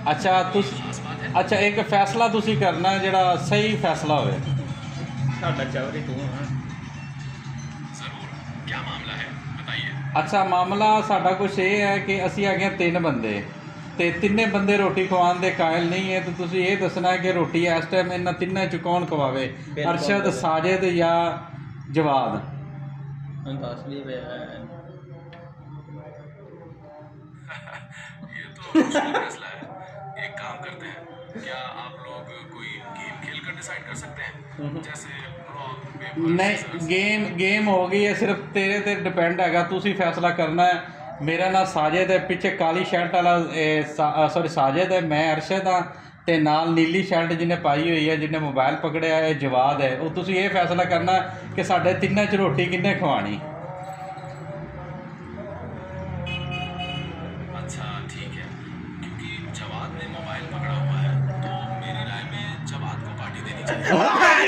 अच्छा अच्छा एक फैसला तुसी करना है जिहड़ा सही फैसला होवे। साडा चौधरी तू हाँ। अच्छा मामला साडा कुछ ये है कि असी हैगे 3 बंदे ते तिन्ने बंदे रोटी खवाने दे कायल नहीं है, तो तुसी ये दसना है कि रोटी इस टाइम इन्हां तिन्नां च कौन खवावे, अरशद, साजिद या जवाद। दस भी पे ये तो मुश्किल फैसला है। एक काम करते हैं, क्या आप लोग कोई गेम खेल कर डिसाइड कर सकते हैं, जैसे रॉक पेपर नहीं गेम हो गई है, सिर्फ तेरे ते डिपेंड हैगा, तुसी फैसला करना है। मेरा नाम साजिद है, पिछे काली शर्ट वाला सॉरी साजिद है, मैं अरशद हाँ, ते नाल नीली शर्ट जिन्हें पाई हुई है, जिन्हें मोबाइल पकड़िया है जवाद है। वो तुसी ये फैसला करना कि साढ़े तिन्नां च रोटी किन्ने खवानी। अच्छा ठीक है, क्योंकि जवाद ने मोबाइल पकड़ा हुआ है तो मेरी राय में जवाद को पार्टी देनी चाहिए।